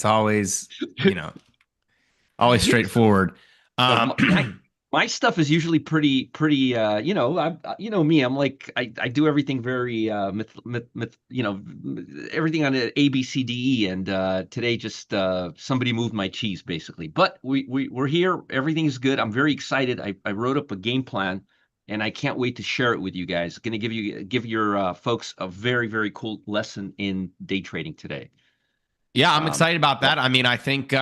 It's always, always straightforward. No, my, Um, my stuff is usually pretty. You know me. I'm like I do everything very everything on a B C D E. And today just somebody moved my cheese basically. But we're here. Everything's good. I'm very excited. I wrote up a game plan, and I can't wait to share it with you guys. Going to give your folks a very cool lesson in day trading today. yeah, I'm Um, excited about yeah. that. I mean, I think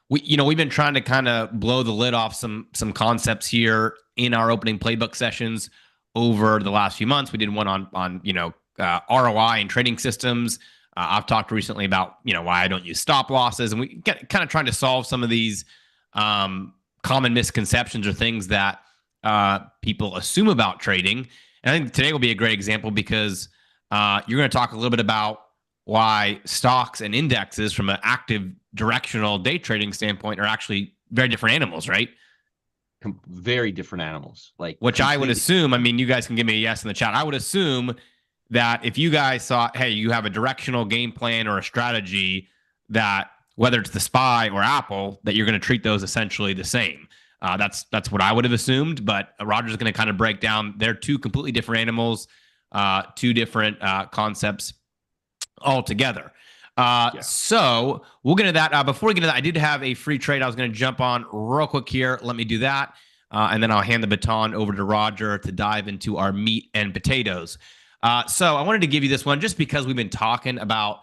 we've been trying to kind of blow the lid off some concepts here in our opening playbook sessions over the last few months. We did one on ROI and trading systems. I've talked recently about why I don't use stop losses, and we get kind of trying to solve some of these common misconceptions or things that people assume about trading. And I think today will be a great example because you're going to talk a little bit about why stocks and indexes from an active directional day trading standpoint are actually very different animals, right? Very different animals, like Which I would completely. assume, I mean, you guys can give me a yes in the chat. I would assume that if you guys thought, hey, you have a directional game plan or a strategy that whether it's the SPY or Apple, that you're going to treat those essentially the same. That's what I would have assumed. But Roger's going to kind of break down. They're two completely different animals, two different concepts altogether. Yeah. So we'll get into that. Before we get into that, I did have a free trade I was going to jump on real quick here. Let me do that. And then I'll hand the baton over to Roger to dive into our meat and potatoes. So I wanted to give you this one just because we've been talking about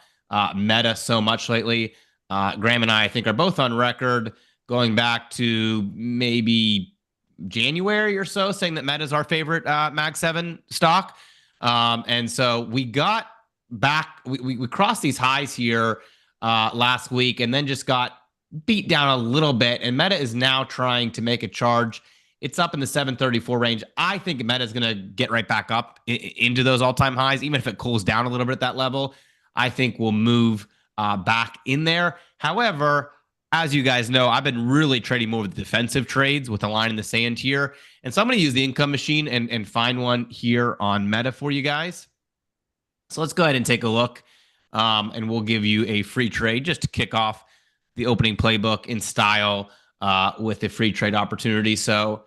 Meta so much lately. Graham and I think, are both on record going back to maybe January or so, saying that Meta is our favorite Mag 7 stock. And so we got back, we crossed these highs here last week and then just got beat down a little bit. And Meta is now trying to make a charge. It's up in the 734 range. I think Meta is going to get right back up into those all-time highs, even if it cools down a little bit at that level. I think we'll move back in there. However, as you guys know, I've been really trading more with defensive trades with a line in the sand here. And so I'm going to use the income machine and find one here on Meta for you guys. So let's go ahead and take a look, and we'll give you a free trade just to kick off the opening playbook in style with a free trade opportunity. So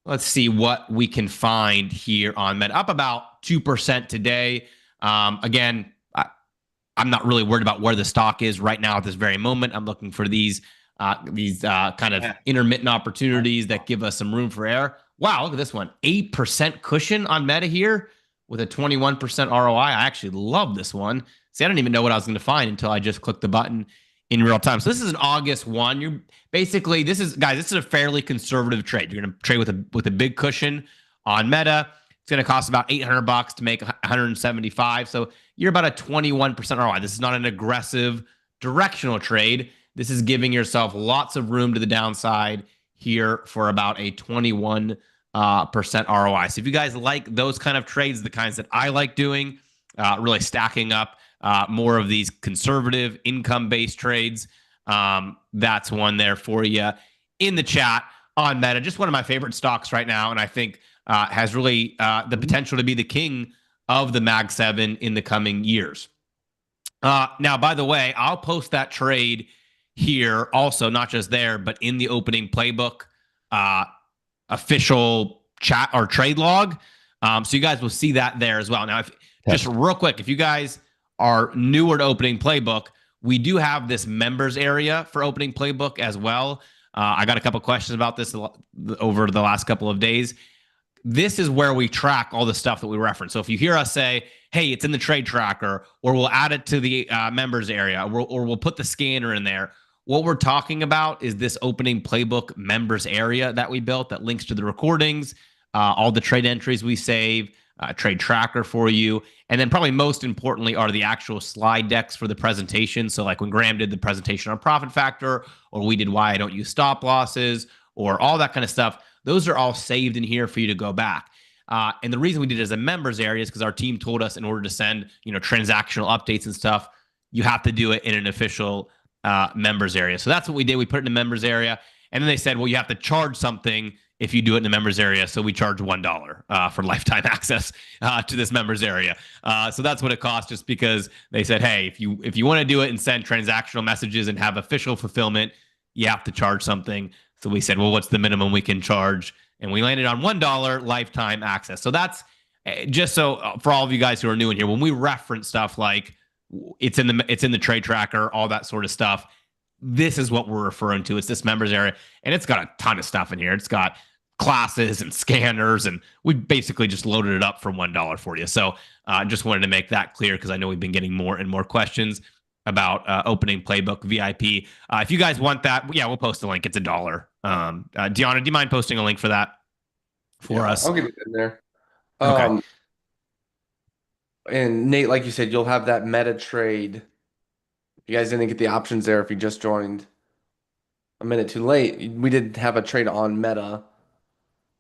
let's see what we can find here on Meta. Up about 2% today. Again, I'm not really worried about where the stock is right now at this very moment. I'm looking for these kind of intermittent opportunities that give us some room for error. Wow, look at this one. 8% cushion on Meta here with a 21% ROI. I actually love this one. See, I didn't even know what I was going to find until I just clicked the button in real time. So this is an August 1. You're basically, this is a fairly conservative trade. You're going to trade with a big cushion on Meta. It's going to cost about $800 to make 175. So you're about a 21% ROI. This is not an aggressive directional trade. This is giving yourself lots of room to the downside here for about a 21% ROI. So if you guys like those kind of trades, the kinds that I like doing, really stacking up more of these conservative income-based trades, that's one there for you in the chat on Meta. Just one of my favorite stocks right now, and I think has really the potential to be the king of the Mag 7 in the coming years. Now, by the way, I'll post that trade here also, not just there, but in the opening playbook official chat or trade log. So you guys will see that there as well. Now, just real quick, if you guys are newer to opening playbook, we do have this members area for opening playbook as well. I got a couple questions about this over the last couple of days. This is where we track all the stuff that we reference. So if you hear us say, hey, it's in the trade tracker, or we'll add it to the members area, or we'll put the scanner in there, what we're talking about is this opening playbook members area that we built that links to the recordings, all the trade entries we save, trade tracker for you. And then probably most importantly are the actual slide decks for the presentation. So like when Graham did the presentation on profit factor, or we did why I don't use stop losses, or all that kind of stuff, those are all saved in here for you to go back. And the reason we did it as a members area is because our team told us in order to send, transactional updates and stuff, you have to do it in an official members area. So that's what we did. We put it in the members area. And then they said, well, you have to charge something if you do it in the members area. So we charge $1 for lifetime access to this members area. So that's what it costs, just because they said, hey, if you want to do it and send transactional messages and have official fulfillment, you have to charge something. So we said, well, what's the minimum we can charge? And we landed on $1 lifetime access. So that's just so for all of you guys who are new in here, when we reference stuff like it's in the trade tracker, all that sort of stuff, this is what we're referring to. It's this members area, and it's got a ton of stuff in here. It's got classes and scanners, and we basically just loaded it up for $1 for you. So I just wanted to make that clear, because I know we've been getting more and more questions about Opening Playbook VIP. If you guys want that, yeah, we'll post a link. It's $1. Deanna, do you mind posting a link for that for us? I'll get it in there. Okay. And Nate, like you said, you'll have that meta trade. You guys didn't get the options there if you just joined a minute too late. We did have a trade on meta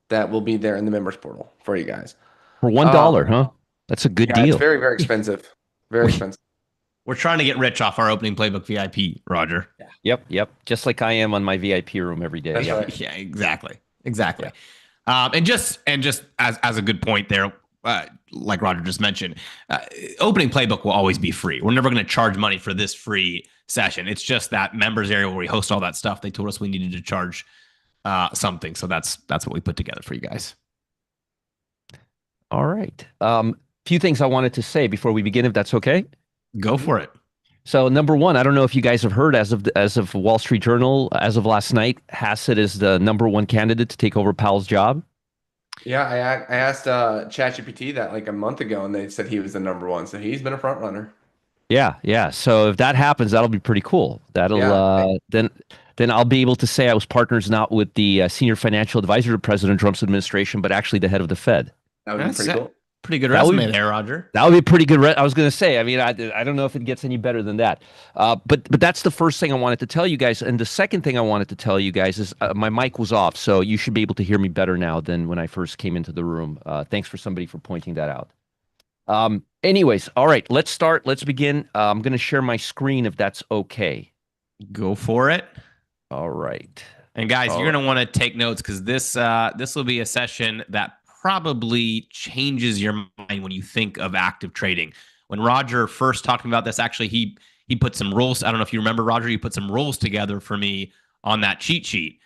that will be there in the members portal for you guys. For $1, huh? That's a good deal. It's very, very expensive. Very expensive. We're trying to get rich off our Opening Playbook VIP, Roger. Yep. Just like I am on my VIP room every day. That's right. Yeah, exactly. And just as a good point there, like Roger just mentioned, Opening Playbook will always be free. We're never going to charge money for this free session. It's just that members area where we host all that stuff. They told us we needed to charge something, so that's what we put together for you guys. All right. Few things I wanted to say before we begin, if that's okay. Go for it. So number one, I don't know if you guys have heard, as of Wall Street Journal, as of last night, Hassett is the #1 candidate to take over Powell's job. Yeah, I asked ChatGPT that like a month ago, and they said he was the #1. So he's been a front runner. Yeah. So if that happens, that'll be pretty cool. That'll then I'll be able to say I was partners not with the senior financial advisor to President Trump's administration, but actually the head of the Fed. That would be pretty cool. Pretty good resume there, Roger. That would be pretty good. I was going to say, I mean, I don't know if it gets any better than that. But that's the first thing I wanted to tell you guys. And the second thing I wanted to tell you guys is my mic was off, so you should be able to hear me better now than when I first came into the room. Thanks for somebody for pointing that out. Anyways, all right, let's start. Let's begin. I'm going to share my screen if that's okay. Go for it. All right. And guys, you're going to want to take notes, because this will be a session that probably changes your mind when you think of active trading. When Roger first talking about this, actually, he put some rules. I don't know if you remember, Roger, you put some rules together for me on that cheat sheet.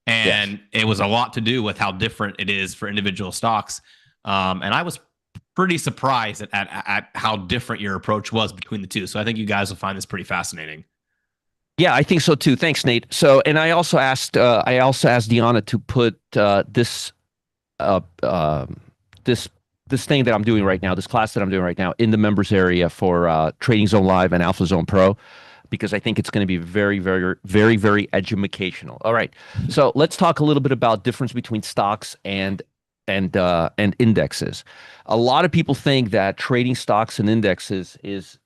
And It was a lot to do with how different it is for individual stocks. And I was pretty surprised at how different your approach was between the two. So I think you guys will find this pretty fascinating. Yeah, I think so too. Thanks, Nate. So, and I also asked Deanna to put this thing that I'm doing right now, this class that I'm doing right now, in the members area for Trading Zone Live and Alpha Zone Pro, because I think it's going to be very, very, very, very educational. All right, so let's talk a little bit about difference between stocks and indexes. A lot of people think that trading stocks and indexes is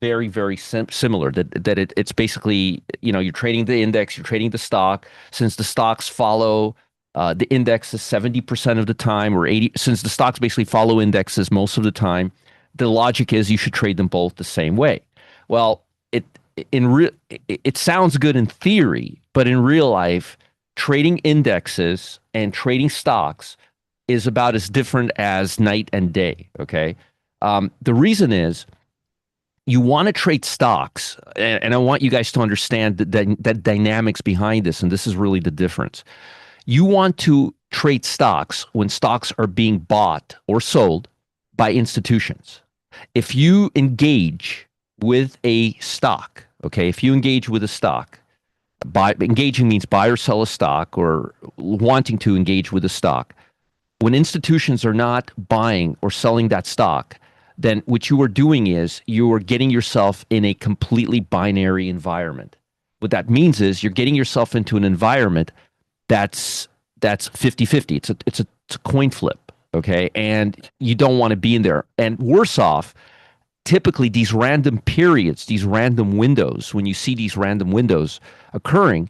very, very similar. That it's basically, you're trading the index, you're trading the stock. Since the stocks follow the index is 70% of the time, or 80, since the stocks basically follow indexes most of the time, the logic is you should trade them both the same way. Well, it sounds good in theory, but in real life, trading indexes and trading stocks is about as different as night and day. Okay, the reason is you want to trade stocks, and I want you guys to understand that dynamics behind this, and this is really the difference. You want to trade stocks when stocks are being bought or sold by institutions. If you engage with a stock, if you engage with a stock, engaging means buy or sell a stock, or wanting to engage with a stock. When institutions are not buying or selling that stock, then what you are doing is you are getting yourself in a completely binary environment. What that means is you're getting yourself into an environment that's 50-50. It's a coin flip, okay? And you don't want to be in there. And worse off, typically these random periods, these random windows, when you see these random windows occurring,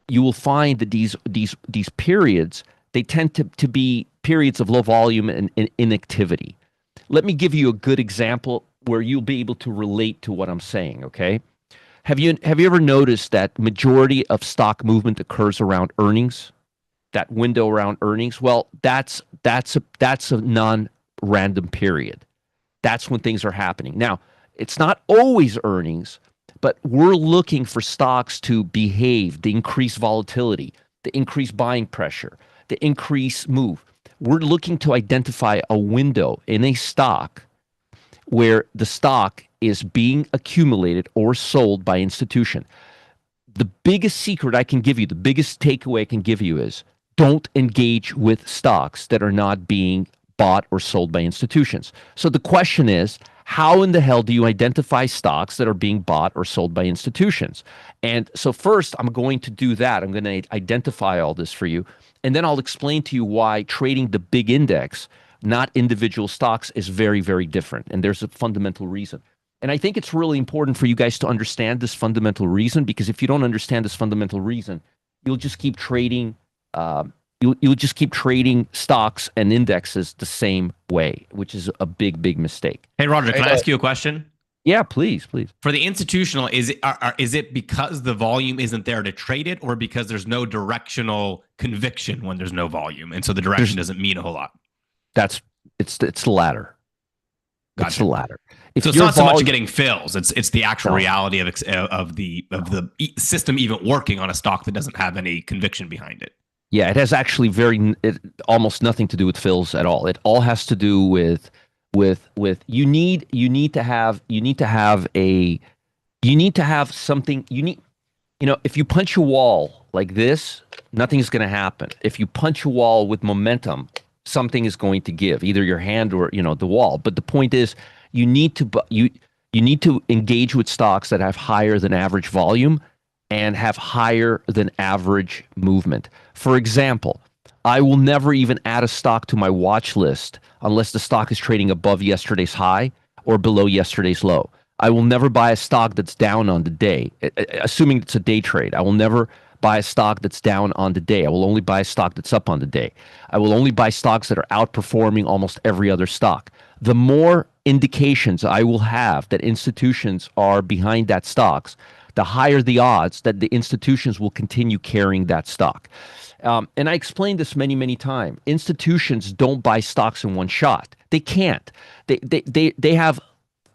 you will find that these periods, they tend to be periods of low volume and inactivity. Let me give you a good example where you'll be able to relate to what I'm saying, okay? Have you ever noticed that majority of stock movement occurs around earnings? that window around earnings, well, that's a non-random period. That's when things are happening. Now, it's not always earnings, but we're looking for stocks to behave, the increased volatility, the increased buying pressure, the increased move. We're looking to identify a window in a stock where the stock is being accumulated or sold by institution. The biggest secret I can give you, the biggest takeaway I can give you is don't engage with stocks that are not being bought or sold by institutions. So the question is, how in the hell do you identify stocks that are being bought or sold by institutions? And so first, I'm going to do that. I'm going to identify all this for you. And then I'll explain to you why trading the big index, not individual stocks, is very, very different. And there's a fundamental reason. And I think it's really important for you guys to understand this fundamental reason, because if you don't understand this fundamental reason, you'll just keep trading you'll just keep trading stocks and indexes the same way, which is a big, big mistake. Hey, Roger, can I ask you a question? Yeah, please. For the institutional, is it because the volume isn't there to trade it, or because there's no directional conviction when there's no volume, and so the direction doesn't mean a whole lot? It's the latter. Gotcha. It's the latter. So it's not so much getting fills; it's the actual reality of the system even working on a stock that doesn't have any conviction behind it. Yeah, it has actually almost nothing to do with fills at all. It all has to do with you need to have something. If you punch a wall like this, nothing's going to happen. If you punch a wall with momentum, something is going to give, either your hand or the wall. But the point is, you need to engage with stocks that have higher than average volume and have higher than average movement. For example, I will never even add a stock to my watch list unless the stock is trading above yesterday's high or below yesterday's low. I will never buy a stock that's down on the day, assuming it's a day trade. I will never buy a stock that's down on the day. I will only buy a stock that's up on the day. I will only buy stocks that are outperforming almost every other stock. The more indications I will have that institutions are behind that stocks, the higher the odds that the institutions will continue carrying that stock. And I explained this many, many times. Institutions don't buy stocks in one shot. They can't. They have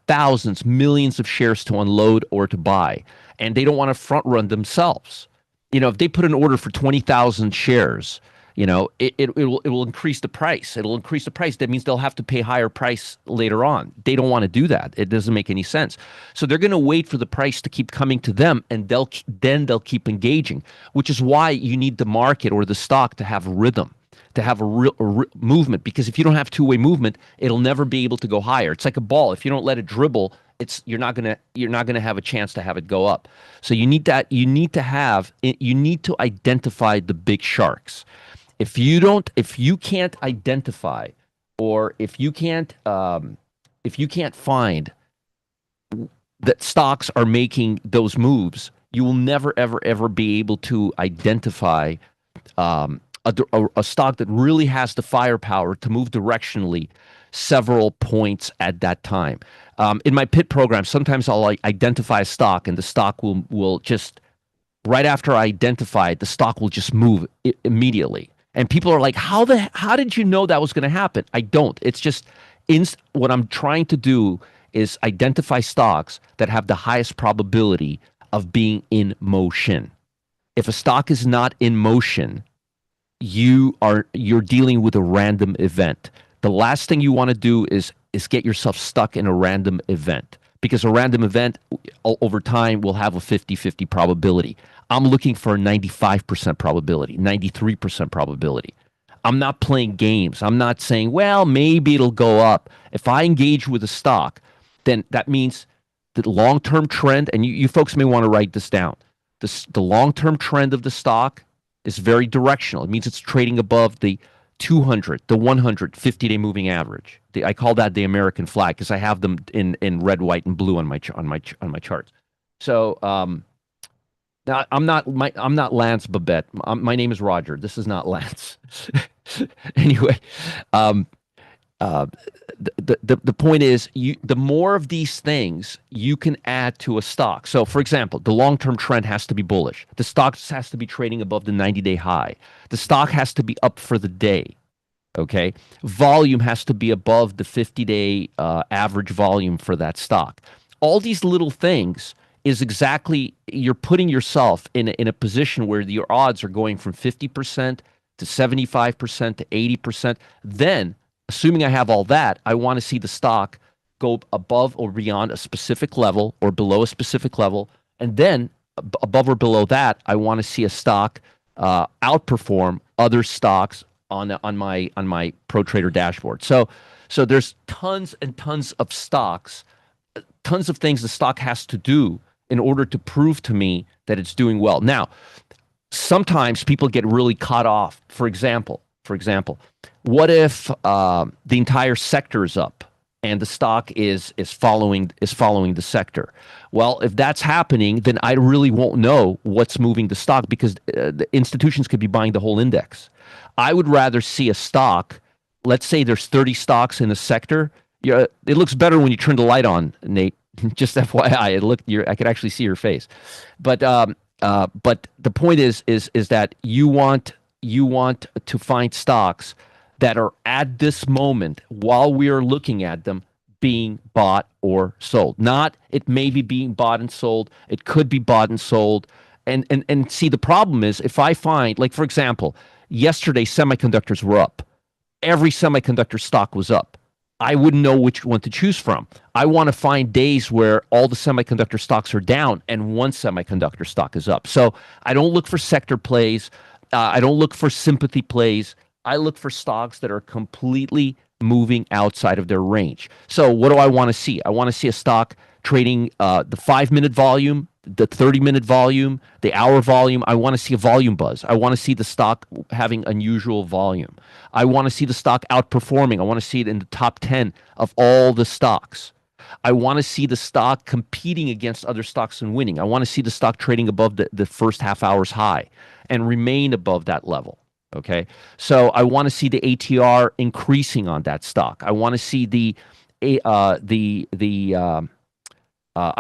thousands, millions of shares to unload or to buy, and they don't want to front run themselves. If they put an order for 20,000 shares, it will increase the price. It'll increase the price. That means they'll have to pay higher price later on. They don't want to do that. It doesn't make any sense. So they're going to wait for the price to keep coming to them, and they'll keep engaging, which is why you need the market or the stock to have rhythm, to have a real movement. Because if you don't have two-way movement, it'll never be able to go higher. It's like a ball. If you don't let it dribble, you're not gonna have a chance to have it go up. So you need to identify the big sharks. If you can't identify, or if you can't find that stocks are making those moves, you will never, ever, ever be able to identify a stock that really has the firepower to move directionally several points at that time. In my pit program, sometimes I'll identify a stock, and the stock will just, right after I identify it, the stock will just move immediately. And people are like, how did you know that was going to happen? I don't. It's just what I'm trying to do is identify stocks that have the highest probability of being in motion. If a stock is not in motion, you're dealing with a random event. The last thing you want to do is get yourself stuck in a random event, because a random event over time will have a 50-50 probability. I'm looking for a 95% probability, 93% probability. I'm not playing games. I'm not saying, well, maybe it'll go up. If I engage with a stock, then that means the long-term trend, and you folks may want to write this down, the long-term trend of the stock is very directional. It means it's trading above the 200, the 100, 50-day moving average. I call that the American flag, because I have them in red, white, and blue on my charts. So now I'm not Lance Babette. My name is Roger. This is not Lance. Anyway, the point is, the more of these things you can add to a stock. So, for example, the long-term trend has to be bullish. The stock has to be trading above the 90-day high. The stock has to be up for the day. Okay, volume has to be above the 50-day average volume for that stock. All these little things is exactly, you're putting yourself in a position where your odds are going from 50% to 75% to 80%. Then, assuming I have all that, I want to see the stock go above or beyond a specific level or below a specific level. And then above or below that, I want to see a stock outperform other stocks on my Pro Trader dashboard. So there's tons and tons of stocks, tons of things the stock has to do in order to prove to me that it's doing well. Now, sometimes people get really caught off. For example, what if the entire sector is up and the stock is following the sector? Well, if that's happening, then I really won't know what's moving the stock, because the institutions could be buying the whole index. I would rather see a stock. Let's say there's 30 stocks in the sector. It looks better when you turn the light on, Nate. Just FYI, I could actually see your face. But the point is that you want to find stocks that are at this moment, while we are looking at them, being bought or sold. Not it may be being bought and sold. It could be bought and sold. And see, the problem is, if I find, like, for example, yesterday semiconductors were up. Every semiconductor stock was up. I wouldn't know which one to choose from. I want to find days where all the semiconductor stocks are down and one semiconductor stock is up. So I don't look for sector plays. I don't look for sympathy plays. I look for stocks that are completely moving outside of their range. So what do I want to see? I want to see a stock trading the 5-minute volume, the 30-minute volume, the hour volume. I want to see a volume buzz. I want to see the stock having unusual volume. I want to see the stock outperforming. I want to see it in the top 10 of all the stocks. I want to see the stock competing against other stocks and winning. I want to see the stock trading above the first half hour's high and remain above that level. Okay, so I want to see the ATR increasing on that stock. I want to see I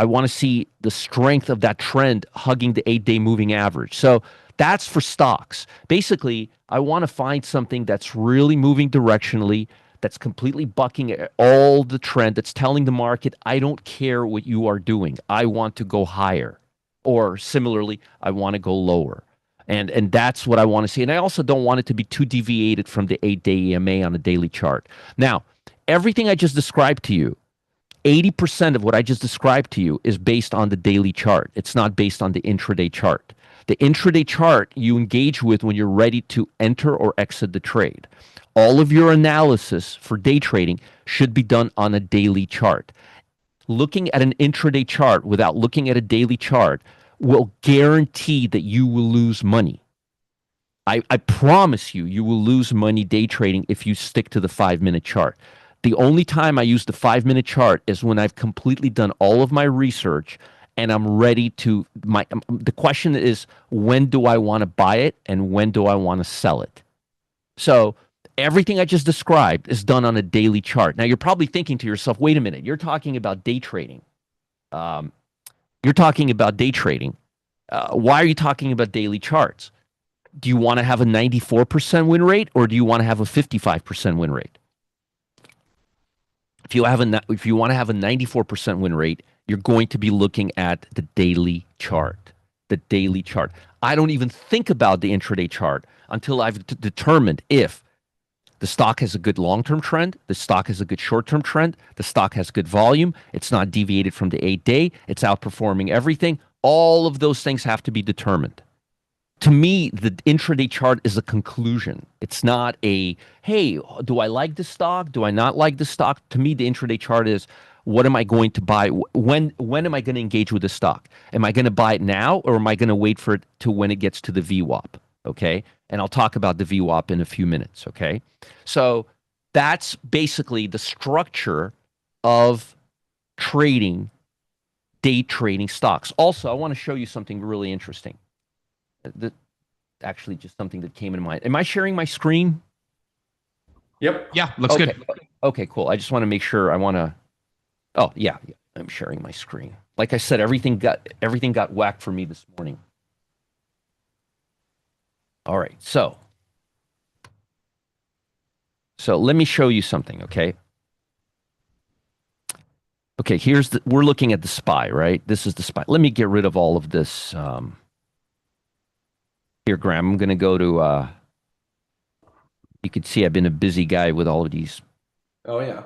want to see the strength of that trend hugging the 8-day moving average. So that's for stocks. Basically, I want to find something that's really moving directionally, that's completely bucking all the trend, that's telling the market, I don't care what you are doing. I want to go higher. Or similarly, I want to go lower. And that's what I want to see. And I also don't want it to be too deviated from the 8-day EMA on a daily chart. Now, everything I just described to you, 80% of what I just described to you is based on the daily chart. It's not based on the intraday chart. The intraday chart you engage with when you're ready to enter or exit the trade. All of your analysis for day trading should be done on a daily chart. Looking at an intraday chart without looking at a daily chart will guarantee that you will lose money. I promise you, you will lose money day trading if you stick to the 5-minute chart. The only time I use the 5-minute chart is when I've completely done all of my research and I'm ready to, the question is, when do I want to buy it and when do I want to sell it? So everything I just described is done on a daily chart. Now you're probably thinking to yourself, wait a minute, you're talking about day trading. Why are you talking about daily charts? Do you want to have a 94% win rate or do you want to have a 55% win rate? If you want to have a 94% win rate, you're going to be looking at the daily chart. The daily chart. I don't even think about the intraday chart until I've determined if the stock has a good long-term trend, the stock has a good short-term trend, the stock has good volume, it's not deviated from the 8-day, it's outperforming everything. All of those things have to be determined. To me, the intraday chart is a conclusion. It's not a, hey, do I like this stock? Do I not like this stock? To me, the intraday chart is, what am I going to buy? When am I going to engage with this stock? Am I going to buy it now or am I going to wait for it to when it gets to the VWAP? Okay. And I'll talk about the VWAP in a few minutes. Okay. So that's basically the structure of trading, day trading stocks. Also, I want to show you something really interesting. Actually, just something that came in mind. Am I sharing my screen? Yep. Yeah, looks good. Okay, cool. I just want to make sure. Oh, yeah, I'm sharing my screen. Like I said, everything got whacked for me this morning. All right, so let me show you something, okay? Okay, we're looking at the SPY, right? This is the SPY. Let me get rid of all of this. Here, Graham, I'm going to go to, you can see I've been a busy guy with all of these. Oh yeah.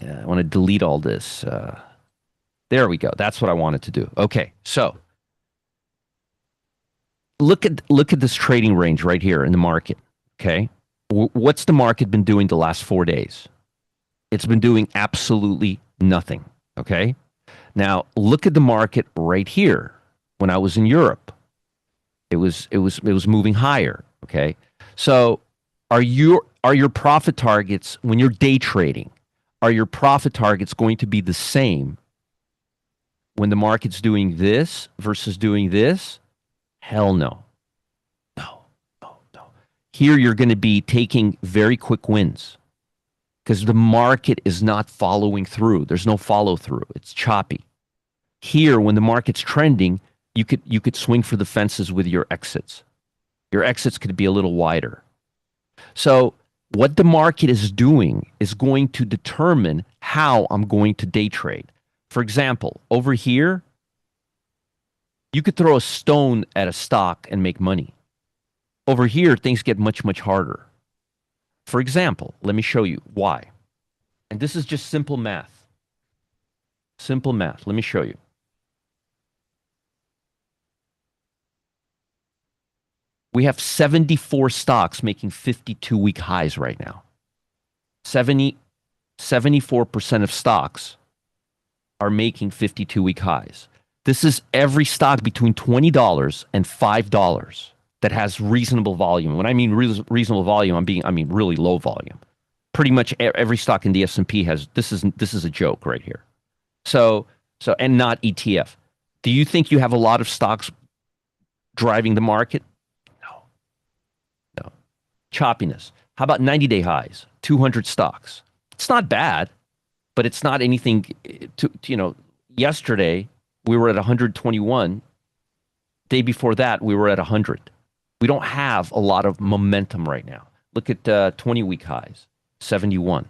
I want to delete all this. There we go. That's what I wanted to do. Okay, so look at this trading range right here in the market, okay? What's the market been doing the last 4 days? It's been doing absolutely nothing, okay? Now, look at the market right here. When I was in Europe, it was moving higher, okay? So, are your profit targets when you're day trading, are your profit targets going to be the same when the market's doing this versus doing this? Hell no. No. Here you're going to be taking very quick wins because the market is not following through. There's no follow through. It's choppy. Here, when the market's trending, you could swing for the fences with your exits. Your exits could be a little wider. So what the market is doing is going to determine how I'm going to day trade. For example, over here, you could throw a stone at a stock and make money. Over here, things get much, much harder. For example, let me show you why. And this is just simple math. Simple math. Let me show you. We have 74 stocks making 52-week highs right now. 74% of stocks are making 52-week highs. This is every stock between $20 and $5 that has reasonable volume. When I mean reasonable volume, I mean really low volume. Pretty much every stock in the S&P has this is a joke right here. So and not ETF. Do you think you have a lot of stocks driving the market? No. Choppiness. How about 90-day highs? 200 stocks. It's not bad, but it's not anything yesterday we were at 121. Day before that, we were at 100. We don't have a lot of momentum right now. Look at 20-week highs, 71.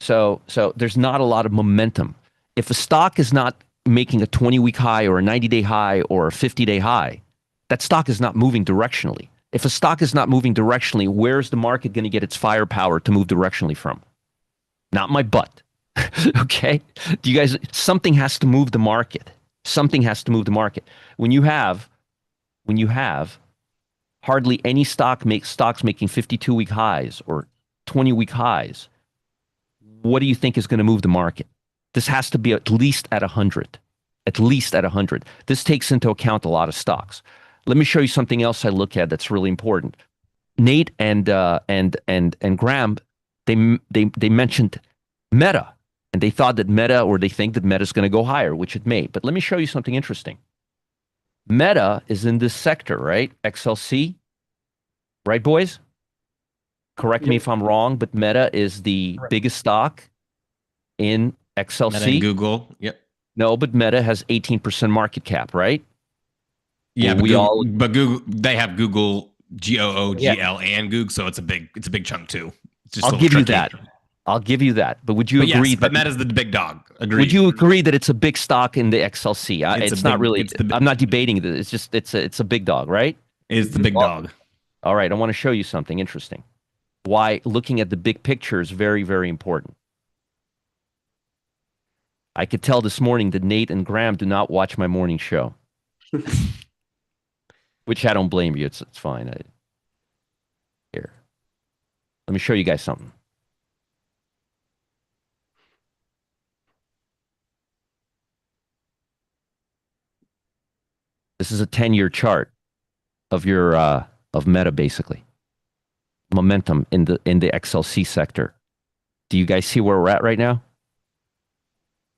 So there's not a lot of momentum. If a stock is not making a 20-week high or a 90-day high or a 50-day high, that stock is not moving directionally. If a stock is not moving directionally, where's the market going to get its firepower to move directionally from? Not my butt. Okay? Something has to move the market. Something has to move the market. When you have hardly any stocks making 52-week highs or 20-week highs, what do you think is going to move the market? This has to be at least at 100. At least at 100. This takes into account a lot of stocks. Let me show you something else I look at that's really important. Nate and Graham, they mentioned Meta, and they thought that they think that Meta is going to go higher, which it may. But let me show you something interesting. Meta is in this sector, right? XLC, right, boys? Correct me if I'm wrong, but Meta is the biggest stock in XLC. Meta and Google. Yep. No, but Meta has 18% market cap, right? Yeah, but Google, they have Google, GOOGL, and Google, so it's a big chunk too. It's just I'll give you that. I'll give you that. But would you agree? Yes, but Meta's the big dog. Agreed. Would you agree that it's a big stock in the XLC? I'm not debating that. It's just it's a big dog, right? It's the big dog. All right, I want to show you something interesting. Why looking at the big picture is very, very important. I could tell this morning that Nate and Graham do not watch my morning show. Which I don't blame you. It's fine. Here. Let me show you guys something. This is a 10-year chart of your of Meta, basically. Momentum in the XLC sector. Do you guys see where we're at right now?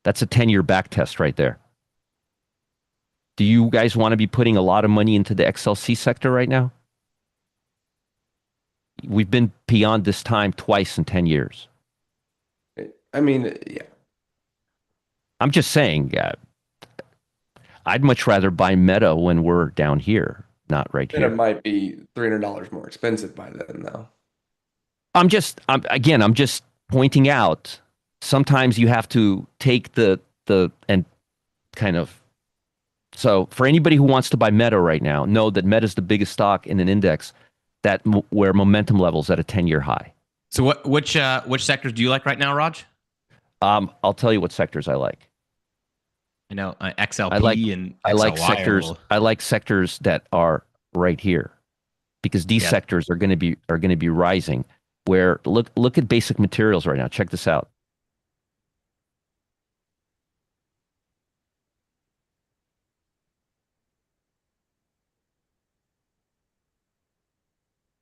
That's a 10-year back test right there. Do you guys want to be putting a lot of money into the XLC sector right now? We've been beyond this time twice in 10 years. I mean, yeah. I'm just saying, I'd much rather buy Meta when we're down here, not right And here. it might be $300 more expensive by then, though. I'm just pointing out, sometimes you have to take the and kind of, so for anybody who wants to buy Meta right now, know that Meta is the biggest stock in an index where momentum levels at a 10-year high. So which sectors do you like right now, Raj? I'll tell you what sectors I like. I know XLP and XLY I like sectors that are right here, because these sectors are going to be rising. Where look at basic materials right now. Check this out.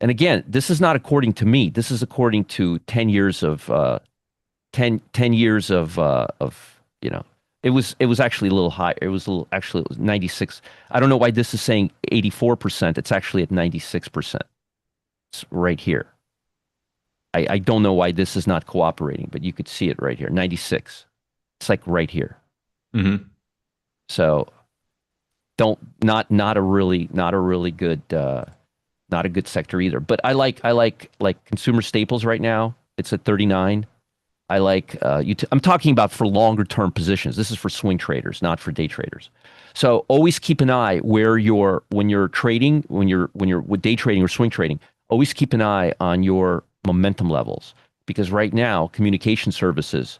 And again, this is not according to me. This is according to 10 years of 10 years of you know, it was actually a little high. It was 96. I don't know why this is saying 84%. It's actually at 96%. It's right here. I don't know why this is not cooperating, but you could see it right here, 96. It's like right here. Mm-hmm. So not a really good not a good sector either. But I like consumer staples right now. It's at 39. I like I'm talking about for longer term positions. This is for swing traders, not for day traders. So always keep an eye when you're trading, when you're with day trading or swing trading. Always keep an eye on your momentum levels, because right now communication services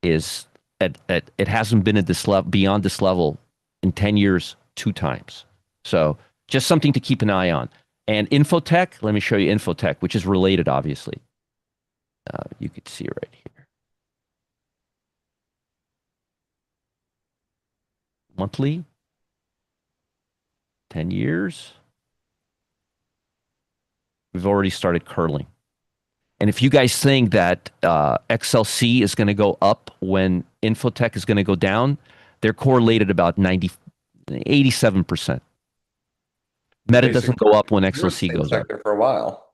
is it hasn't been at this level, beyond this level in 10 years 2 times. So just something to keep an eye on. And infotech, let me show you infotech, which is related, obviously. You could see right here. Monthly, 10 years. We've already started curling. And if you guys think that XLC is going to go up when infotech is going to go down, they're correlated about 87%. Meta doesn't go up when XLC goes up. For a while.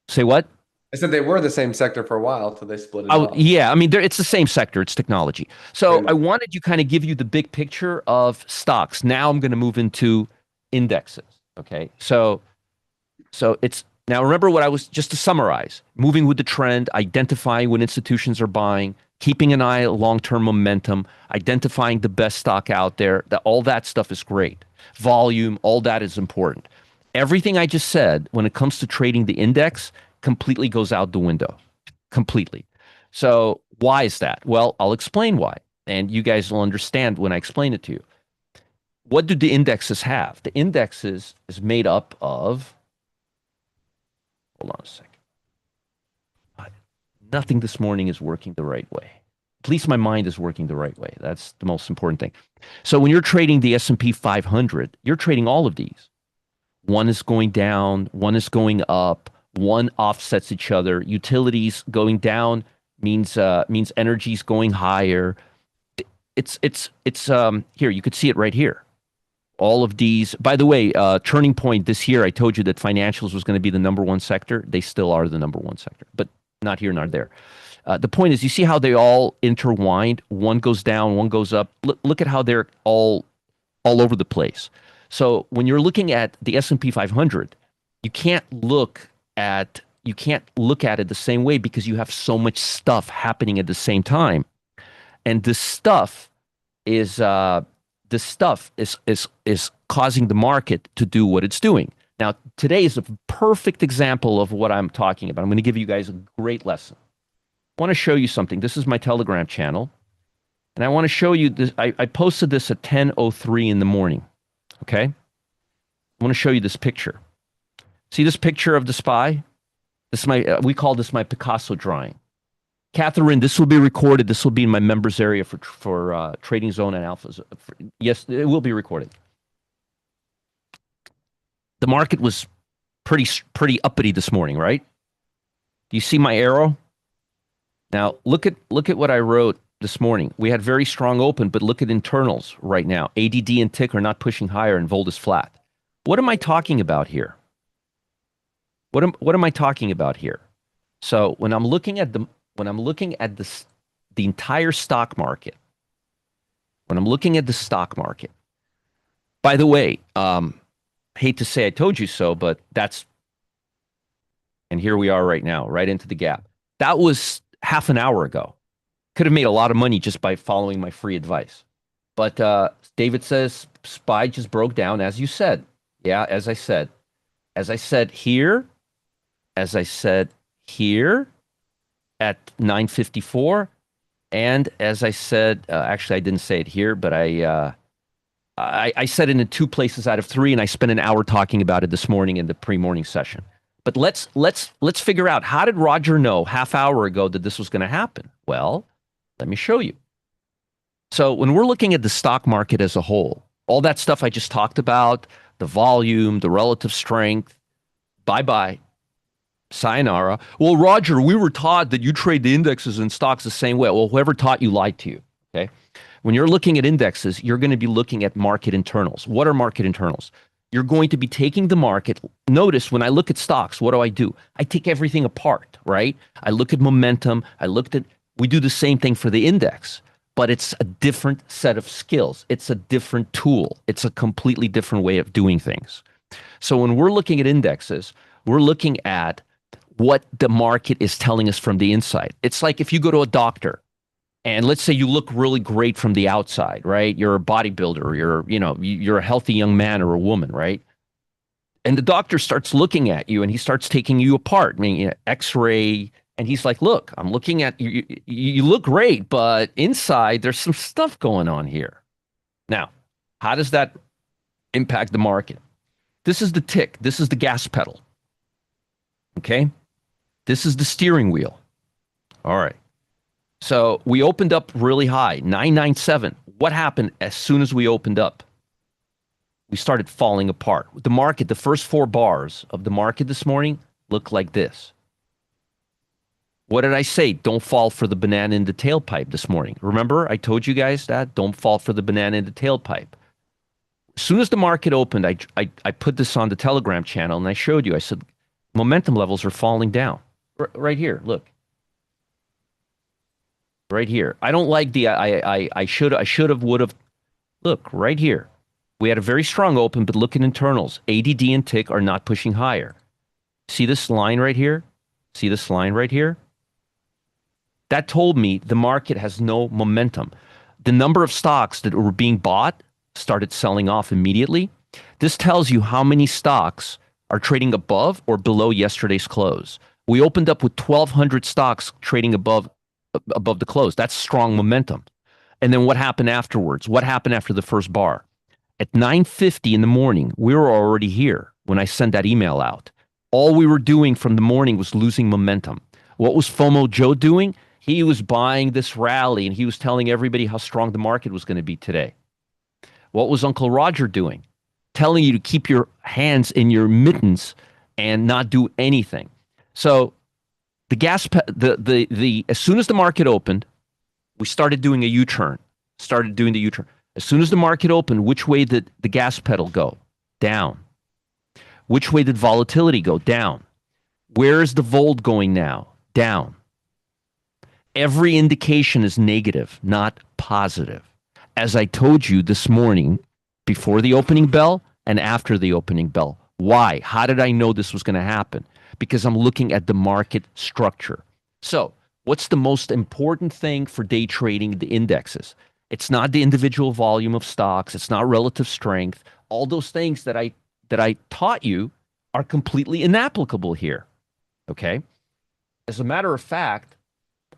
Say what? I said they were the same sector for a while until they split it off. Yeah, I mean, it's the same sector. It's technology. So I wanted to kind of give you the big picture of stocks. Now I'm going to move into indexes. Okay, so it's now remember what I was just to summarize: moving with the trend, identifying when institutions are buying, keeping an eye on long-term momentum, identifying the best stock out there. All that stuff is great. Volume, all that is important. Everything I just said when it comes to trading the index completely goes out the window. Completely. So why is that? Well, I'll explain why. And you guys will understand when I explain it to you. What do the indexes have? The indexes is made up of, hold on a second. Nothing this morning is working the right way. At least my mind is working the right way. That's the most important thing. So when you're trading the S&P 500, you're trading all of these. One is going down, one is going up, one offsets each other. Utilities going down means energy's going higher. It's here, you could see it right here. All of these, by the way, turning point this year, I told you that financials was going to be the #1 sector. They still are the #1 sector, but not here, not there. The point is, you see how they all intertwined? One goes down, one goes up. Look at how they're all over the place. So when you're looking at the S&P 500, you can't look at it the same way, because you have so much stuff happening at the same time, and this stuff is causing the market to do what it's doing. Now, today is a perfect example of what I'm talking about. I'm going to give you guys a great lesson. I want to show you something. This is my Telegram channel, and I want to show you this. I posted this at 10:03 in the morning. Okay, I want to show you this picture. See this picture of the SPY? This is my we call this my Picasso drawing. Catherine, this will be recorded. This will be in my members area for Trading Zone and Alpha. Yes, it will be recorded. The market was pretty uppity this morning, right? Do you see my arrow? Now look at what I wrote this morning. We had very strong open, but look at internals right now. ADD and tick are not pushing higher, and VOLD is flat. What am I talking about here? What am I talking about here? So when I'm looking at the entire stock market, when I'm looking at the stock market, by the way, hate to say I told you so, but and here we are right now, right into the gap. That was half an hour ago. Could have made a lot of money just by following my free advice. But David says SPY just broke down, as you said. Yeah, as I said here at 9:54, and as I said, actually I didn't say it here, but I said it in 2 places out of 3, and I spent an hour talking about it this morning in the pre-morning session. But let's figure out, how did Roger know half hour ago that this was going to happen? Well, let me show you. So when we're looking at the stock market as a whole, all that stuff I just talked about, the volume, the relative strength, bye-bye, sayonara. Well, Roger, we were taught that you trade the indexes and stocks the same way. Well, whoever taught you lied to you, okay? When you're looking at indexes, you're going to be looking at market internals. What are market internals? You're going to be taking the market. Notice when I look at stocks, what do? I take everything apart, right? I look at momentum. We do the same thing for the index, but it's a different set of skills. It's a different tool. It's a completely different way of doing things. So when we're looking at indexes, we're looking at what the market is telling us from the inside. It's like if you go to a doctor, and let's say you look really great from the outside, right? You're a bodybuilder, you're a healthy young man or a woman, right? And the doctor starts looking at you and he starts taking you apart, X-ray, and he's like, look, I'm looking at you. You look great, but inside there's some stuff going on here. Now, how does that impact the market? This is the tick. This is the gas pedal. Okay? This is the steering wheel. All right. So we opened up really high, 997. What happened as soon as we opened up? We started falling apart. The market, the first 4 bars of the market this morning look like this. What did I say? Don't fall for the banana in the tailpipe this morning. Remember, I told you guys that? Don't fall for the banana in the tailpipe. As soon as the market opened, I put this on the Telegram channel and I showed you. I said, momentum levels are falling down. Right here, look. Right here. I don't like the I should have, would have. Look, right here. We had a very strong open, but look at internals. ADD and tick are not pushing higher. See this line right here? See this line right here? That told me the market has no momentum. The number of stocks that were being bought started selling off immediately. This tells you how many stocks are trading above or below yesterday's close. We opened up with 1,200 stocks trading above the close. That's strong momentum. And then what happened afterwards? What happened after the first bar? At 9:50 in the morning, we were already here when I sent that email out. All we were doing from the morning was losing momentum. What was FOMO Joe doing? He was buying this rally and he was telling everybody how strong the market was going to be today. What was Uncle Roger doing? Telling you to keep your hands in your mittens and not do anything. So as soon as the market opened, we started doing a U-turn. As soon as the market opened, which way did the gas pedal go? Down. Which way did volatility go? Down. Where is the VOLD going now? Down. Every indication is negative, not positive. As I told you this morning, before the opening bell and after the opening bell. Why? How did I know this was going to happen? Because I'm looking at the market structure. So what's the most important thing for day trading the indexes? It's not the individual volume of stocks. It's not relative strength. All those things that I taught you are completely inapplicable here. Okay? As a matter of fact,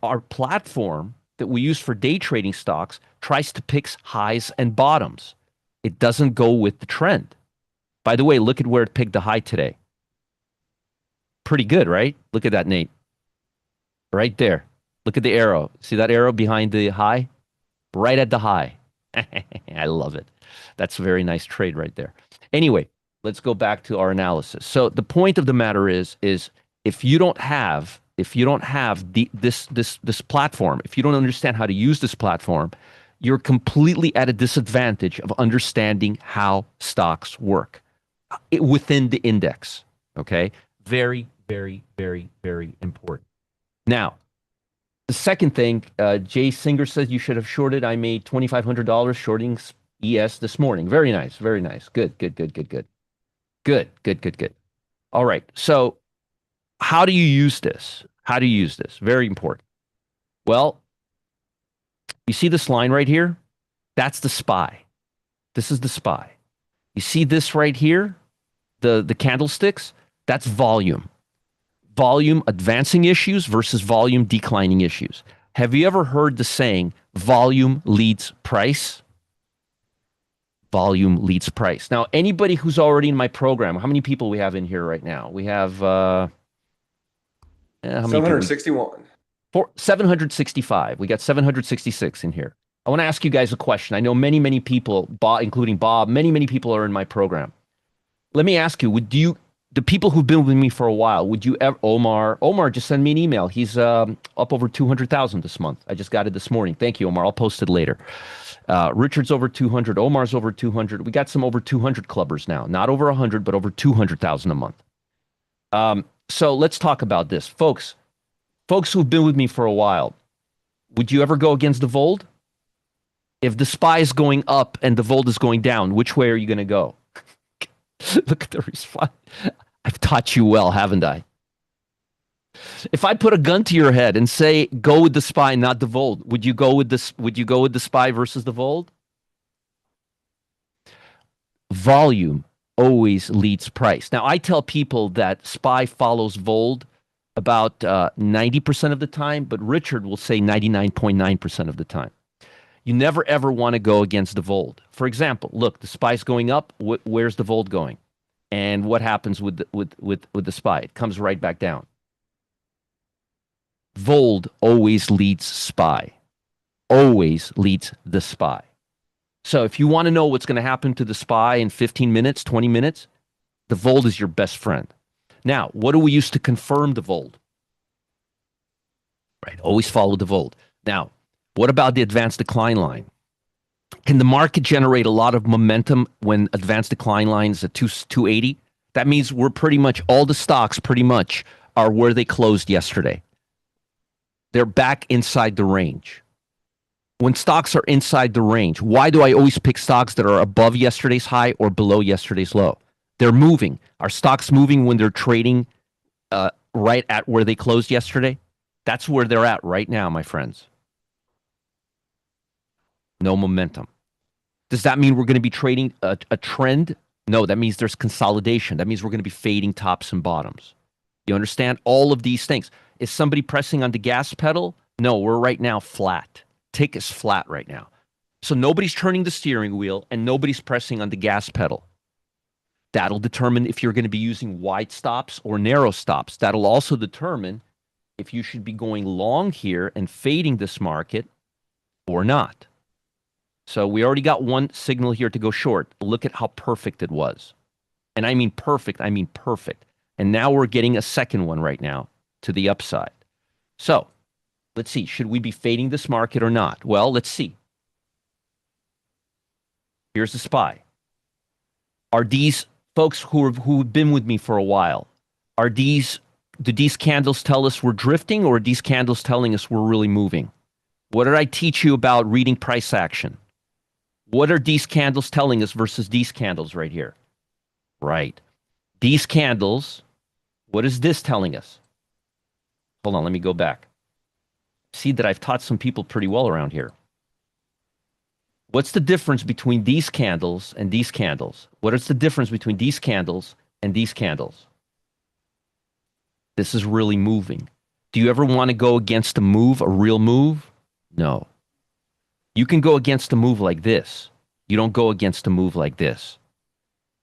our platform that we use for day trading stocks tries to pick highs and bottoms. It doesn't go with the trend. By the way, look at where it picked the high today. Pretty good, right? Look at that, Nate. Right there. Look at the arrow. See that arrow behind the high? Right at the high. I love it. That's a very nice trade right there. Anyway, let's go back to our analysis. So the point of the matter is if you don't have this platform, if you don't understand how to use this platform, you're completely at a disadvantage of understanding how stocks work within the index. Okay? Very, very, very, very important. Now, the second thing, Jay Singer says you should have shorted. I made $2,500 shorting ES this morning. Very nice. Very nice. Good. All right. So how do you use this? How do you use this? Very important. Well, you see this line right here? That's the SPY. This is the SPY. You see this right here? The candlesticks? That's volume. Volume advancing issues versus volume declining issues. Have you ever heard the saying, volume leads price? Volume leads price. Now, anybody who's already in my program, how many people we have in here right now? We have how many 761. 765. We got 766 in here. I want to ask you guys a question. I know many, many people, including Bob, many people are in my program. Let me ask you, the people who've been with me for a while, would you ever, Omar just sent me an email. He's up over 200,000 this month. I just got it this morning. Thank you, Omar. I'll post it later. Richard's over 200. Omar's over 200. We got some over 200 clubbers now. Not over 100, but over 200,000 a month. So let's talk about this. Folks who've been with me for a while, would you ever go against the VOLD? If the SPY is going up and the VOLD is going down, which way are you going to go? Look at the response. I've taught you well, haven't I? If I put a gun to your head and say, go with the SPY, not the VOLD, would you go with this? Would you go with the SPY versus the VOLD? Volume always leads price. Now, I tell people that SPY follows VOLD about 90% of the time, but Richard will say 99.9% of the time. You never, ever want to go against the VOLD. For example, look, the SPY's going up. Where's the VOLD going? And what happens with the SPY? It comes right back down. VOLD always leads SPY. Always leads the SPY. So if you want to know what's going to happen to the SPY in 15 minutes, 20 minutes, the VOLD is your best friend. Now, what do we use to confirm the VOLD? Right, always follow the VOLD. Now, what about the advanced decline line? Can the market generate a lot of momentum when advanced decline line is at 280? That means we're pretty much, all the stocks pretty much are where they closed yesterday. They're back inside the range. When stocks are inside the range, why do I always pick stocks that are above yesterday's high or below yesterday's low? They're moving. Are stocks moving when they're trading right at where they closed yesterday? That's where they're at right now, my friends. No momentum. Does that mean we're going to be trading a trend? No, that means there's consolidation. That means we're going to be fading tops and bottoms. You understand? All of these things. Is somebody pressing on the gas pedal? No, we're right now flat. Tick is flat right now. So nobody's turning the steering wheel and nobody's pressing on the gas pedal. That'll determine if you're going to be using wide stops or narrow stops. That'll also determine if you should be going long here and fading this market or not. So we already got one signal here to go short. Look at how perfect it was. And I mean perfect, I mean perfect. And now we're getting a second one right now to the upside. So let's see, should we be fading this market or not? Well, let's see. Here's the SPY. Are these folks who've been with me for a while, do these candles tell us we're drifting, or are these candles telling us we're really moving? What did I teach you about reading price action? What are these candles telling us versus these candles right here? Right. These candles, what is this telling us? Hold on, let me go back. See that I've taught some people pretty well around here. What's the difference between these candles and these candles? What is the difference between these candles and these candles? This is really moving. Do you ever want to go against a move, a real move? No. You can go against a move like this. You don't go against a move like this.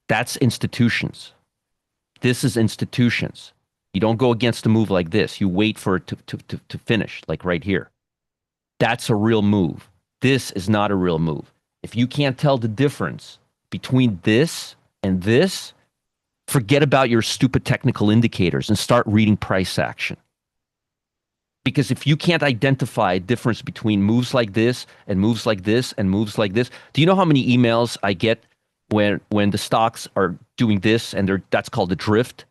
That's institutions. This is institutions. You don't go against a move like this. You wait for it to finish, like right here. That's a real move. This is not a real move. If you can't tell the difference between this and this, forget about your stupid technical indicators and start reading price action. Because if you can't identify a difference between moves like this and moves like this and moves like this, do you know how many emails I get when the stocks are doing this and that's called a drift?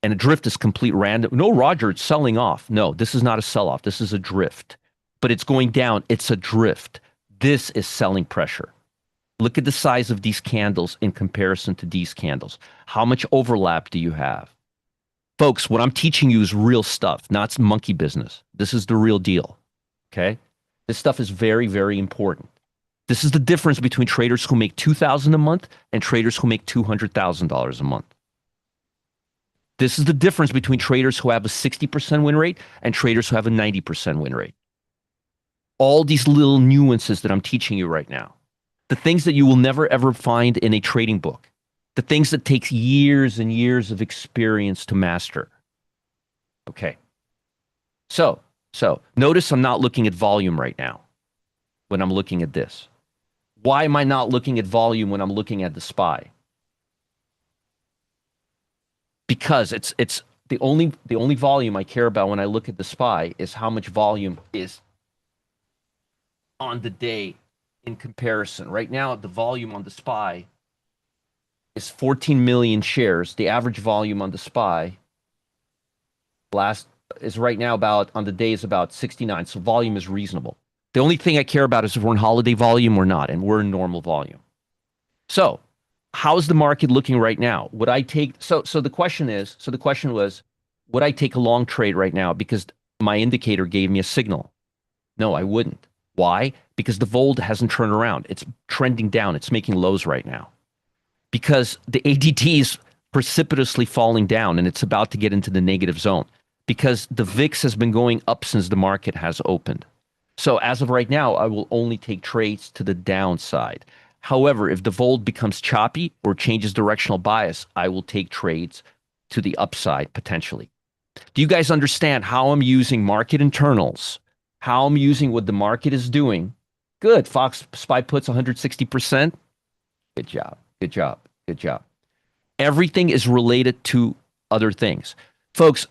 And a drift is complete random. No, Roger, it's selling off. No, this is not a sell-off. This is a drift. But it's going down. It's a drift. This is selling pressure. Look at the size of these candles in comparison to these candles. How much overlap do you have? Folks, what I'm teaching you is real stuff, not monkey business. This is the real deal. Okay? This stuff is very, very important. This is the difference between traders who make $2,000 a month and traders who make $200,000 a month. This is the difference between traders who have a 60% win rate and traders who have a 90% win rate. All these little nuances that I'm teaching you right now, the things that you will never ever find in a trading book, the things that takes years and years of experience to master. Okay. So notice I'm not looking at volume right now when I'm looking at this. Why am I not looking at volume when I'm looking at the SPY? Because it's the only volume I care about when I look at the SPY is how much volume is on the day in comparison. Right now, the volume on the SPY is 14 million shares. The average volume on the SPY is right now on the day is about 69. So volume is reasonable. The only thing I care about is if we're in holiday volume or not, and we're in normal volume. So how's the market looking right now? Would I take, so the question was, would I take a long trade right now because my indicator gave me a signal? No, I wouldn't. Why? Because the VOLD hasn't turned around. It's trending down. It's making lows right now. Because the ADT is precipitously falling down and it's about to get into the negative zone. Because the VIX has been going up since the market has opened. So as of right now, I will only take trades to the downside. However, if the VOLD becomes choppy or changes directional bias, I will take trades to the upside potentially. Do you guys understand how I'm using market internals? How I'm using what the market is doing? Good. Fox SPY puts 160%. Good job. Good job. Good job. Everything is related to other things. Folks,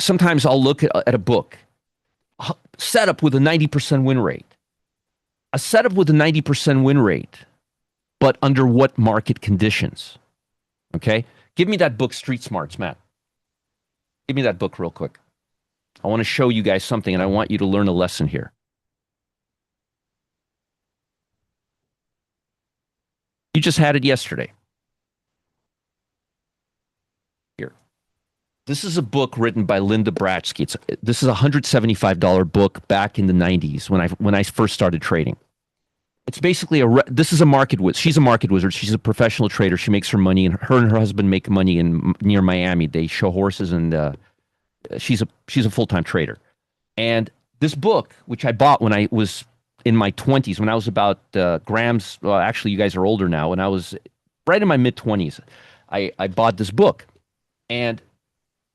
sometimes I'll look at a book, setup with a 90% win rate. A setup with a 90% win rate, but under what market conditions? Okay? Give me that book, Street Smarts, Matt. Give me that book real quick. I want to show you guys something, and I want you to learn a lesson here. You just had it yesterday. Here. This is a book written by Linda Bratsky. This is a $175 book back in the 90s when I first started trading. It's basically this is a market wizard. She's a market wizard. She's a professional trader. She makes her money, and her husband make money near Miami. They show horses, and she's a full-time trader. And this book, which I bought when I was in my 20s, when I was about Graham's, well, actually, you guys are older now. When I was right in my mid-20s, I bought this book. And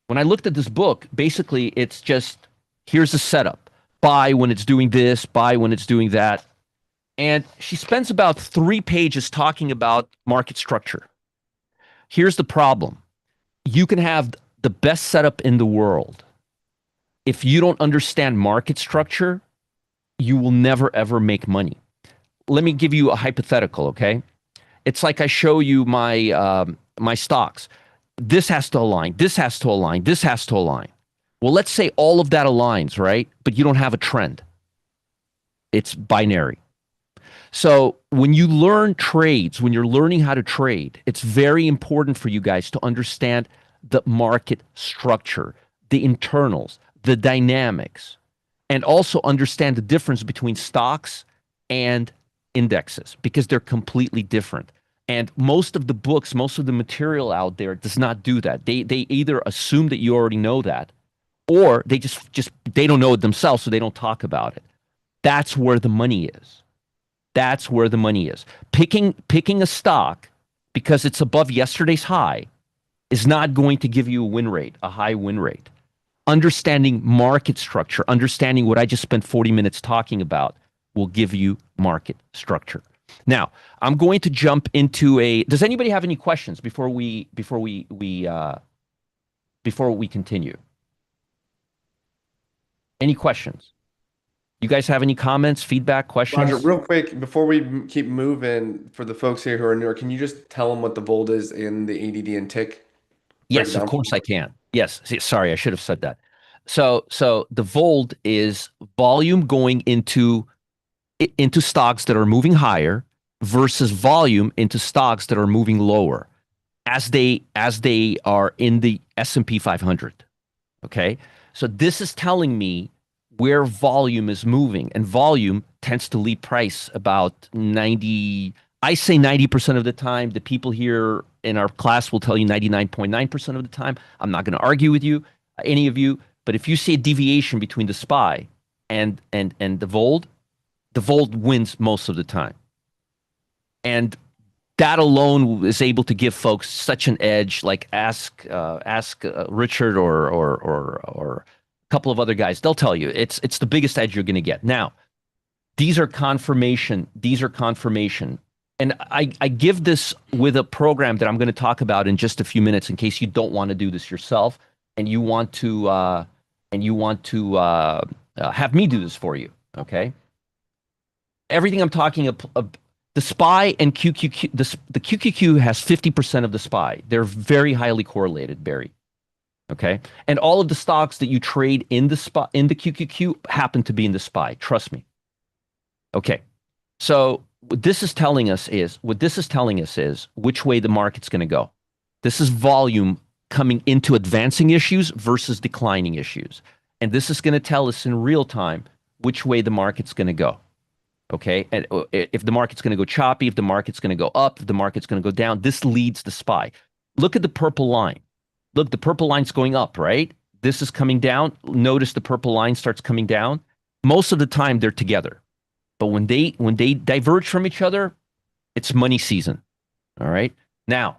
when I looked at this book, basically, it's just, here's the setup. Buy when it's doing this, buy when it's doing that. And she spends about 3 pages talking about market structure. Here's the problem. You can have the best setup in the world. If you don't understand market structure, you will never, ever make money. Let me give you a hypothetical, okay? It's like I show you my stocks. This has to align. This has to align. This has to align. Well, let's say all of that aligns, right? But you don't have a trend. It's binary. So when you learn trades, when you're learning how to trade, it's very important for you guys to understand the market structure, the internals, the dynamics, and also understand the difference between stocks and indexes because they're completely different. And most of the books, most of the material out there does not do that. They either assume that you already know that, or they just they don't know it themselves, so they don't talk about it. That's where the money is. That's where the money is. Picking a stock because it's above yesterday's high is not going to give you a win rate, a high win rate. Understanding market structure, understanding what I just spent 40 minutes talking about will give you market structure. Now, I'm going to jump into does anybody have any questions before we continue? Any questions? You guys have any comments, feedback, questions? Roger, real quick, before we keep moving, for the folks here who are newer, can you just tell them what the VOLD is in the ADD and tick? Yes, of breakdown? course I can. Yes. Sorry, I should have said that. So the VOLD is volume going into stocks that are moving higher versus volume into stocks that are moving lower as they are in the S&P 500. Okay? So this is telling me where volume is moving, and volume tends to lead price about 90% of the time. The people here in our class will tell you 99.9% of the time. I'm not going to argue with you, any of you, but if you see a deviation between the SPY and the VOLD wins most of the time. And that alone is able to give folks such an edge. Like ask Richard or a couple of other guys. They'll tell you it's the biggest edge you're going to get. Now, these are confirmation. And I give this with a program that I'm going to talk about in just a few minutes, in case you don't want to do this yourself and you want to have me do this for you. Okay. Everything I'm talking about, the SPY and QQQ, the QQQ has 50% of the SPY. They're very highly correlated, Barry. Okay, and all of the stocks that you trade in the QQQ happen to be in the SPY. Trust me. Okay, so what this is telling us is which way the market's going to go. This is volume coming into advancing issues versus declining issues, and this is going to tell us in real time which way the market's going to go. Okay, and if the market's going to go choppy, if the market's going to go up, if the market's going to go down, this leads the SPY. Look at the purple line. Look, the purple line's going up, right? This is coming down. Notice the purple line starts coming down. Most of the time, they're together. But when they diverge from each other, it's money season. All right? Now,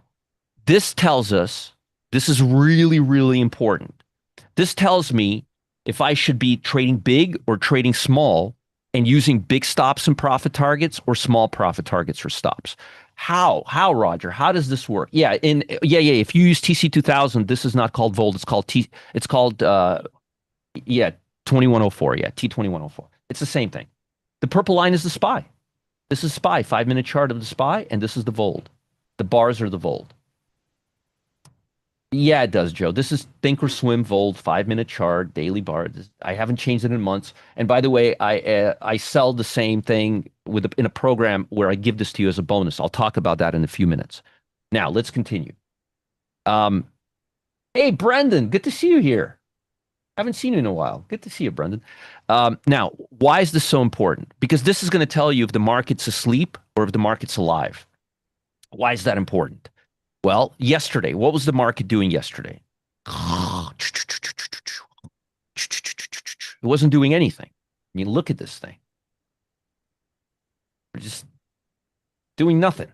this tells us, this is really, really important. This tells me if I should be trading big or trading small and using big stops and profit targets or small profit targets or stops. How, Roger? How does this work? Yeah, if you use TC2000, this is not called VOLD. It's called 2104. Yeah, T2104. It's the same thing. The purple line is the SPY. This is SPY, 5-minute chart of the SPY, and this is the VOLD. The bars are the VOLD. Yeah, it does, Joe. This is Think or Swim VOLD, 5-minute chart, daily bar. I haven't changed it in months. And by the way, I sell the same thing in a program where I give this to you as a bonus. I'll talk about that in a few minutes. Now, let's continue. Hey, Brendan, good to see you here. Haven't seen you in a while. Good to see you, Brendan. Now, why is this so important? Because this is going to tell you if the market's asleep or if the market's alive. Why is that important? Well, yesterday, what was the market doing yesterday? It wasn't doing anything. I mean, look at this thing. We're just doing nothing,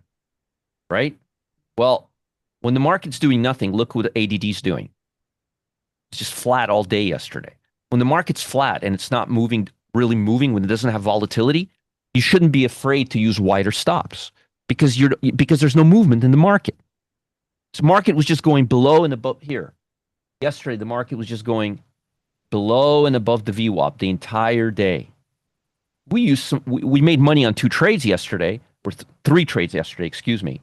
right? Well, when the market's doing nothing, look what ADD's doing. It's just flat all day yesterday. When the market's flat and it's not really moving, when it doesn't have volatility, you shouldn't be afraid to use wider stops because there's no movement in the market. So market was just going below and above here. Yesterday, the market was just going below and above the VWAP the entire day. We made money on 2 trades yesterday, or 3 trades yesterday, excuse me.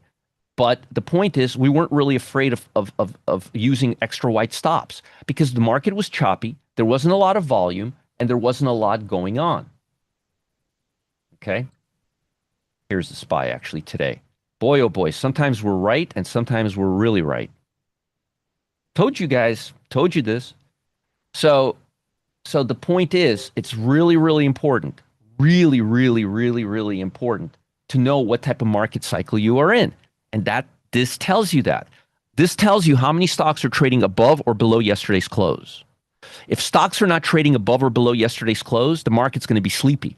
But the point is, we weren't really afraid of using extra wide stops because the market was choppy, there wasn't a lot of volume, and there wasn't a lot going on. Okay? Here's the SPY actually today. Boy, oh boy, sometimes we're right and sometimes we're really right. Told you guys, told you this. So the point is, it's really, really important, really, really, really, really important to know what type of market cycle you are in. And this tells you that. This tells you how many stocks are trading above or below yesterday's close. If stocks are not trading above or below yesterday's close, the market's going to be sleepy.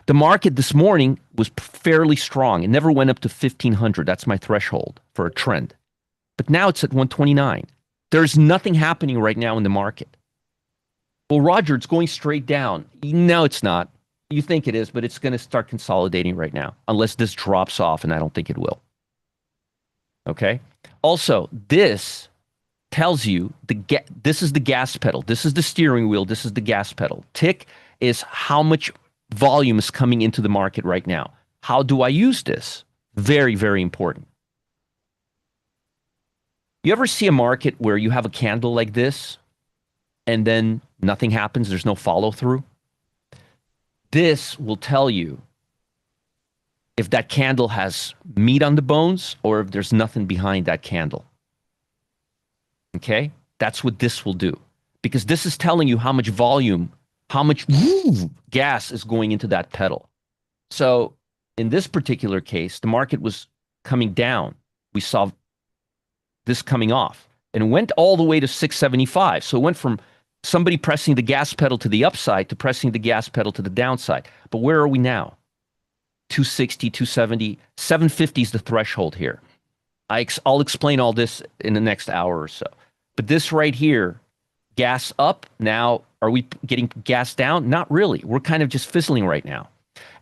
The market this morning was fairly strong. It never went up to 1,500. That's my threshold for a trend. But now it's at 129. There's nothing happening right now in the market. Well, Roger, it's going straight down. No, it's not. You think it is, but it's going to start consolidating right now, unless this drops off, and I don't think it will. Okay? Also, this tells you this is the gas pedal. This is the steering wheel. This is the gas pedal. Tick is how much volume is coming into the market right now. How do I use this? Very, very important. You ever see a market where you have a candle like this and then nothing happens? There's no follow through. This will tell you if that candle has meat on the bones or if there's nothing behind that candle. Okay? That's what this will do. Because this is telling you how much volume, how much gas is going into that pedal. So in this particular case, the market was coming down. We saw this coming off and it went all the way to 675. So it went from somebody pressing the gas pedal to the upside to pressing the gas pedal to the downside. But where are we now? 260, 270, 750 is the threshold here. I'll explain all this in the next hour or so. But this right here, gas up. Now, are we getting gas down? Not really. We're kind of just fizzling right now.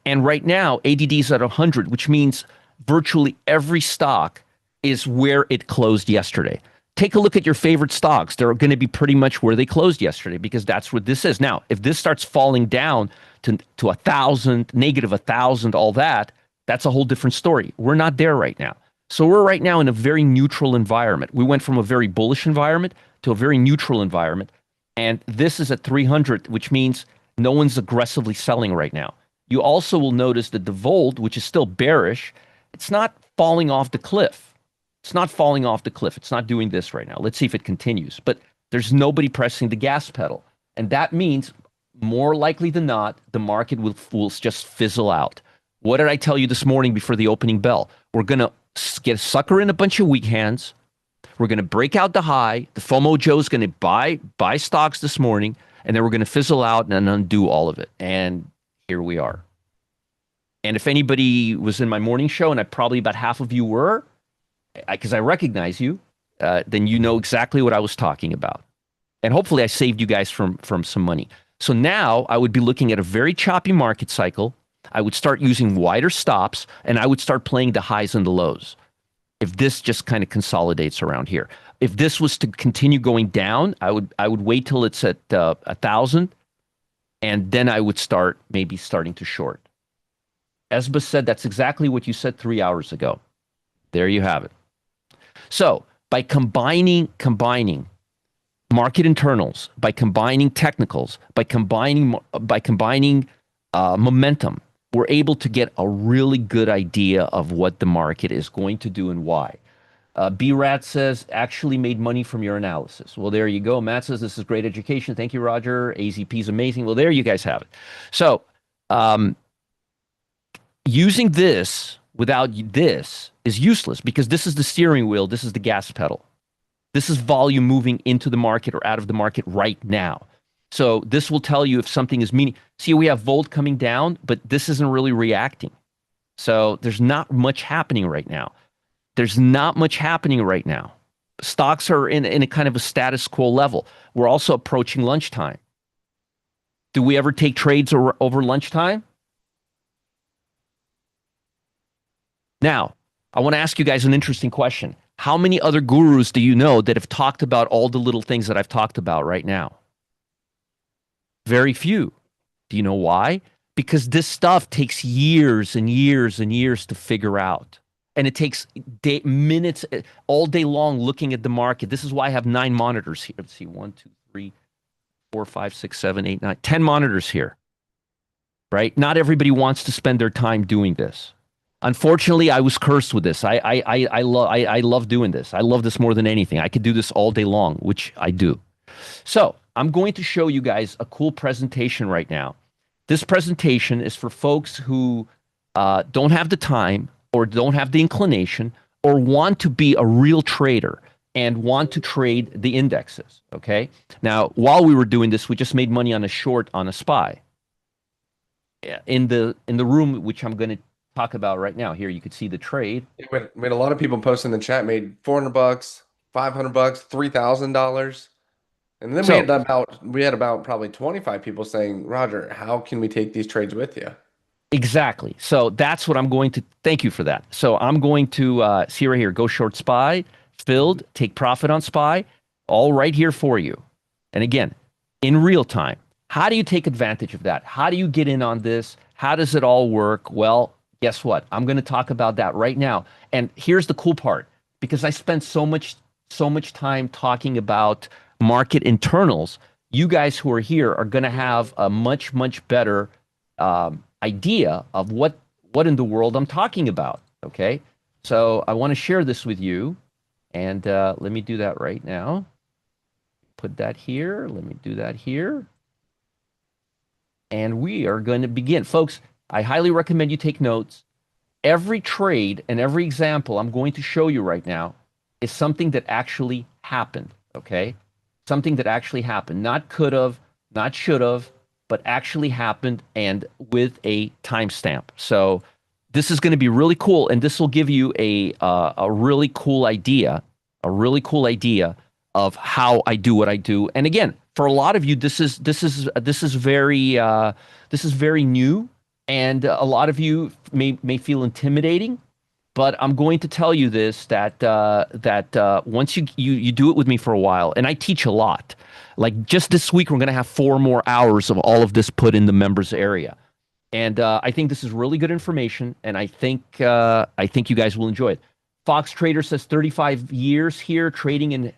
And right now, ADD is at 100, which means virtually every stock is where it closed yesterday. Take a look at your favorite stocks. They're going to be pretty much where they closed yesterday because that's what this is. Now, if this starts falling down to 1,000, negative 1,000, all that, that's a whole different story. We're not there right now. So we're right now in a very neutral environment. We went from a very bullish environment to a very neutral environment. And this is at 300, which means no one's aggressively selling right now. You also will notice that the VOLD, which is still bearish, it's not falling off the cliff. It's not falling off the cliff. It's not doing this right now. Let's see if it continues. But there's nobody pressing the gas pedal. And that means, more likely than not, the market will just fizzle out. What did I tell you this morning before the opening bell? We're going to get a sucker in a bunch of weak hands. We're going to break out the high. The FOMO Joe's going to buy stocks this morning. And then we're going to fizzle out and undo all of it. And here we are. And if anybody was in my morning show, and probably about half of you were, because I recognize you, then you know exactly what I was talking about. And hopefully I saved you guys from some money. So now I would be looking at a very choppy market cycle. I would start using wider stops, and I would start playing the highs and the lows. If this just kind of consolidates around here. If this was to continue going down, I would wait till it's at 1,000, and then I would start starting to short. Esba said that's exactly what you said 3 hours ago. There you have it. So by combining market internals, by combining technicals, by combining momentum, we're able to get a really good idea of what the market is going to do and why. B-Rat says, actually made money from your analysis. Well, there you go. Matt says, this is great education. Thank you, Roger. AZP is amazing. Well, there you guys have it. So using this without this is useless because this is the steering wheel. This is the gas pedal. This is volume moving into the market or out of the market right now. So this will tell you if something is meaning. See, we have VOLD coming down, but this isn't really reacting. So there's not much happening right now. Stocks are in a kind of a status quo level. We're also approaching lunchtime. Do we ever take trades over lunchtime? Now, I want to ask you guys an interesting question. How many other gurus do you know that have talked about all the little things that I've talked about right now? Very few. Do you know why? Because this stuff takes years and years and years to figure out. And it takes minutes, all day long looking at the market. This is why I have 9 monitors here. Let's see, 1, 2, 3, 4, 5, 6, 7, 8, 9, 10 monitors here. Right? Not everybody wants to spend their time doing this. Unfortunately, I was cursed with this. I love doing this. I love this more than anything. I could do this all day long, which I do. So I'm going to show you guys a cool presentation right now. This presentation is for folks who don't have the time or don't have the inclination or want to be a real trader and want to trade the indexes, okay? Now, while we were doing this, we just made money on a short on a SPY. In the room, which I'm going to talk about right now. Here you could see the trade. We had a lot of people post in the chat, made $400, $500, $3,000. And then we had about probably 25 people saying, Roger, how can we take these trades with you? Exactly. So that's what I'm going to, thank you for that. So I'm going to see right here, go short SPY, filled, take profit on SPY, all right here for you. And again, in real time, how do you take advantage of that? How do you get in on this? How does it all work? Well, guess what? I'm going to talk about that right now. And here's the cool part, because I spent so much so much time talking about market internals, you guys who are here are going to have a much, much better idea of what in the world I'm talking about. Okay. So I want to share this with you. And let me do that right now. Put that here. Let me do that here. And we are going to begin. Folks, I highly recommend you take notes. Every trade and every example I'm going to show you right now is something that actually happened, okay? Something that actually happened. Not could have, not should have, but actually happened, and with a timestamp. So this is going to be really cool, and this will give you a really cool idea, of how I do what I do. And again, for a lot of you, this is very new, and a lot of you may feel intimidating. But I'm going to tell you this, that once you do it with me for a while, and I teach a lot. Like just this week, we're going to have 4 more hours of all of this put in the members area. And I think this is really good information, and I think you guys will enjoy it. Fox Trader says 35 years here trading in